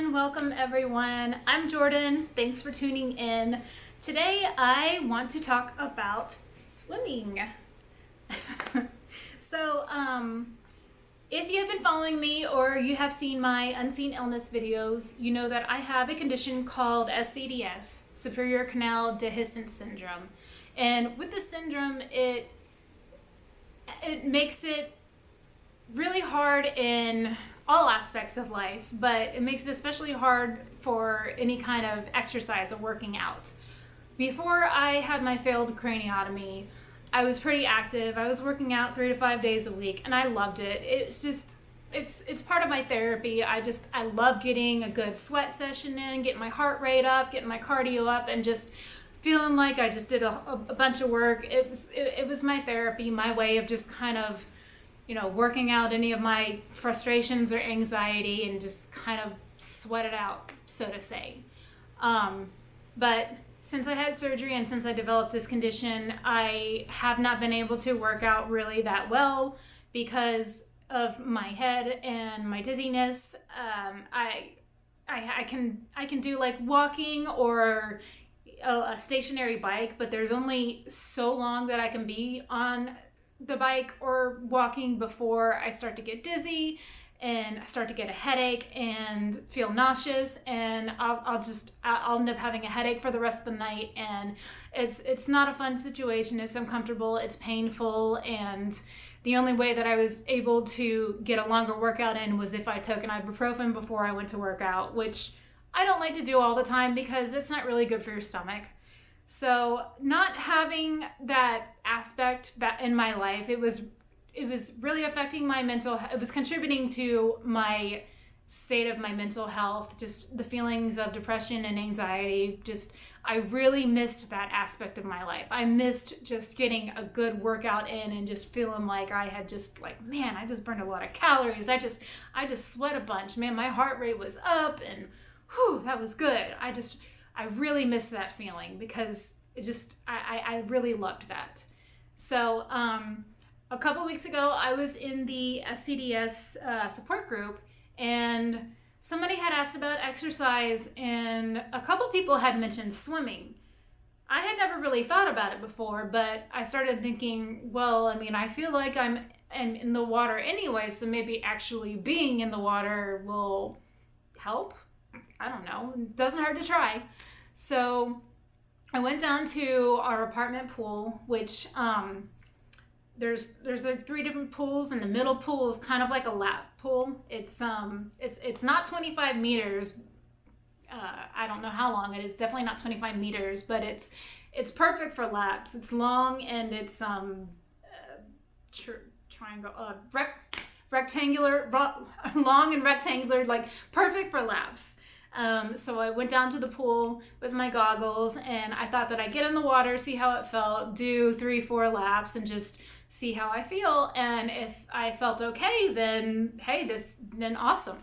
and welcome everyone. I'm Jordan. Thanks for tuning in. Today I want to talk about swimming. So, if you have been following me or you have seen my unseen illness videos, you know that I have a condition called SCDS, Superior Canal Dehiscence Syndrome. And with this syndrome, it makes it really hard in all aspects of life, but it makes it especially hard for any kind of exercise or working out. Before I had my failed craniotomy, I was pretty active. I was working out 3 to 5 days a week, and I loved it. It's part of my therapy. I love getting a good sweat session in, getting my heart rate up, getting my cardio up, and just feeling like I just did a bunch of work. It was my therapy, my way of just kind of, working out any of my frustrations or anxiety and just kind of sweat it out, so to say. But since I had surgery and since I developed this condition, I have not been able to work out really that well because of my head and my dizziness. I can do like walking or a stationary bike, but there's only so long that I can be on the bike or walking before I start to get dizzy and I start to get a headache and feel nauseous, and I'll end up having a headache for the rest of the night, and it's not a fun situation. It's uncomfortable, it's painful, and the only way that I was able to get a longer workout in was if I took an ibuprofen before I went to work out, which I don't like to do all the time because it's not really good for your stomach. So not having that aspect in my life, it was really affecting my mental health. It was contributing to my state of my mental health, just the feelings of depression and anxiety. I really missed that aspect of my life. I missed just getting a good workout in and just feeling like I had I just burned a lot of calories. I just sweat a bunch. Man, my heart rate was up and whew, that was good. I really missed that feeling because I really loved that. So, a couple weeks ago, I was in the SCDS support group, and somebody had asked about exercise, and a couple people had mentioned swimming. I had never really thought about it before, but I started thinking, I feel like I'm in the water anyway, so maybe actually being in the water will help. I don't know. It doesn't hurt to try. So I went down to our apartment pool, which there's like 3 different pools, and the middle pool is kind of like a lap pool. It's not 25 meters. I don't know how long it is. Definitely not 25 meters, but it's perfect for laps. It's long and it's rectangular, long and rectangular, like perfect for laps. So I went down to the pool with my goggles, and I thought that I'd get in the water, see how it felt, do 3-4 laps, and just see how I feel. And if I felt okay, then hey, then awesome.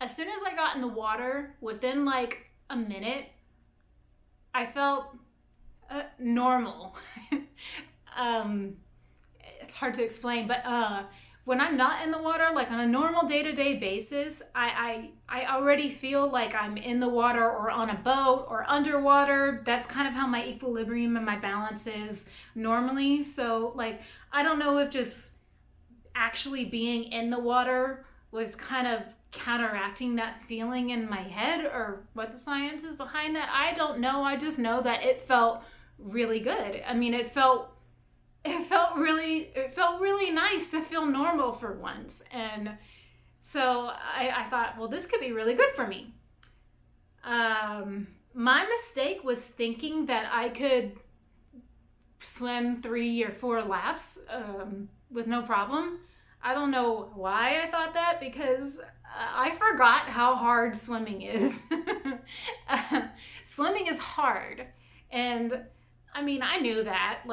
As soon as I got in the water, within like a minute, I felt normal. It's hard to explain, but when I'm not in the water, like on a normal day-to-day basis, I already feel like I'm in the water or on a boat or underwater. That's kind of how my equilibrium and my balance is normally. So like, I don't know if just actually being in the water was kind of counteracting that feeling in my head or what the science is behind that. I don't know. I just know that it felt really good. I mean, it felt really nice to feel normal for once. And so I thought, well, this could be really good for me. My mistake was thinking that I could swim 3 or 4 laps with no problem. I don't know why I thought that, because I forgot how hard swimming is. Swimming is hard. And I mean, I knew that.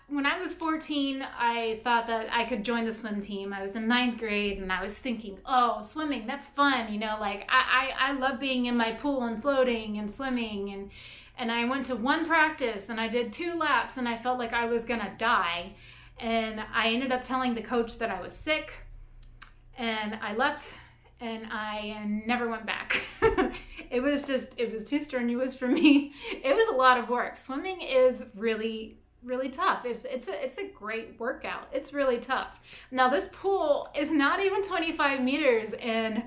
When I was 14, I thought that I could join the swim team. I was in 9th grade, and I was thinking, oh, swimming, that's fun. I love being in my pool and floating and swimming. And I went to one practice, and I did 2 laps, and I felt like I was gonna die. And I ended up telling the coach that I was sick, and I left and I never went back. It was too strenuous for me. It was a lot of work. Swimming is really, really tough. It's a great workout. It's really tough. Now this pool is not even 25 meters, and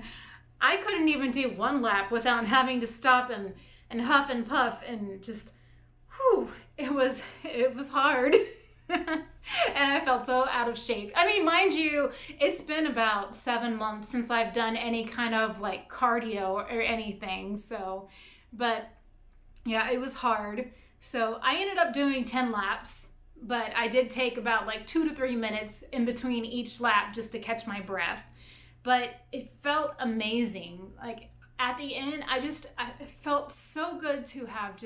I couldn't even do one lap without having to stop and huff and puff, and just, whew, it was hard. And I felt so out of shape. I mean, mind you, it's been about 7 months since I've done any kind of like cardio or anything. So, but yeah, it was hard. So I ended up doing 10 laps, but I did take about like 2 to 3 minutes in between each lap just to catch my breath. But it felt amazing. Like at the end, I felt so good to have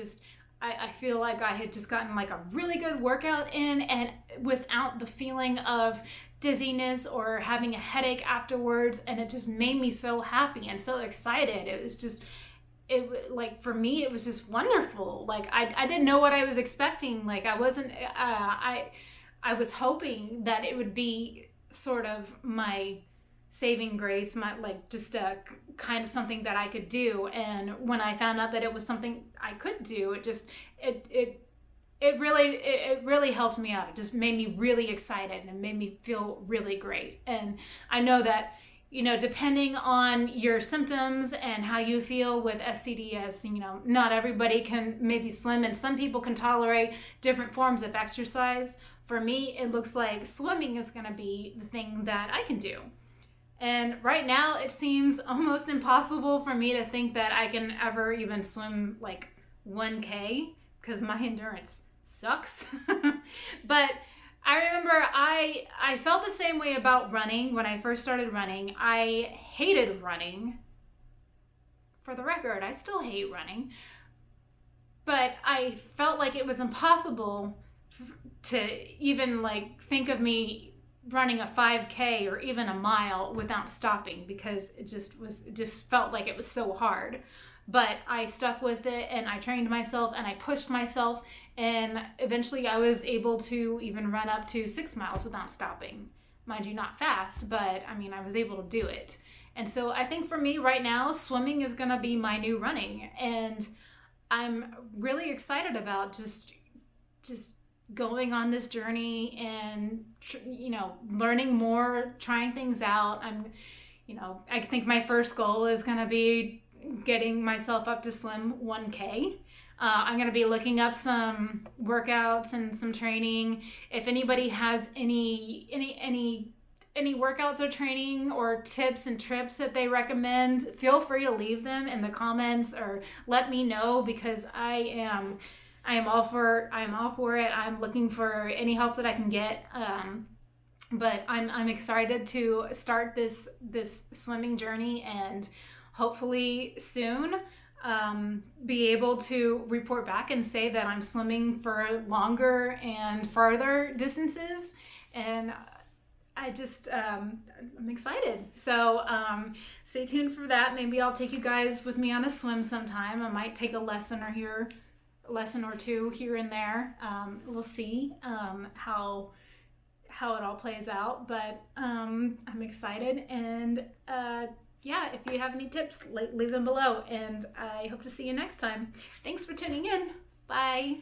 I feel like I had just gotten like a really good workout in, and without the feeling of dizziness or having a headache afterwards. And it just made me so happy and so excited. It was just, like for me, it was just wonderful. Like I didn't know what I was expecting. Like I wasn't, I was hoping that it would be sort of my saving grace, my like just a kind of something that I could do. And when I found out that it was something I could do, it really helped me out. It just made me really excited, and it made me feel really great. And I know that, depending on your symptoms and how you feel with SCDS, not everybody can maybe swim, and some people can tolerate different forms of exercise. For me, it looks like swimming is going to be the thing that I can do. And right now, it seems almost impossible for me to think that I can ever even swim like 1K, because my endurance sucks. But I remember I felt the same way about running when I first started running. I hated running. For the record, I still hate running. But I felt like it was impossible to even like think of me running a 5K or even a mile without stopping, because it just felt like it was so hard. But I stuck with it, and I trained myself, and I pushed myself, and eventually I was able to even run up to 6 miles without stopping. Mind you, not fast, but I mean, I was able to do it. And so I think for me right now, swimming is gonna be my new running, and I'm really excited about just going on this journey and learning more, trying things out. I think my first goal is going to be getting myself up to swim 1K. I'm going to be looking up some workouts and some training. If anybody has any workouts or training or tips and trips that they recommend, feel free to leave them in the comments or let me know, because I am all for it. I'm looking for any help that I can get. But I'm excited to start this swimming journey, and hopefully soon be able to report back and say that I'm swimming for longer and farther distances. And I'm excited. So stay tuned for that. Maybe I'll take you guys with me on a swim sometime. I might take a lesson or two here and there. We'll see how it all plays out, but I'm excited. And if you have any tips, leave them below, and I hope to see you next time. Thanks for tuning in. Bye.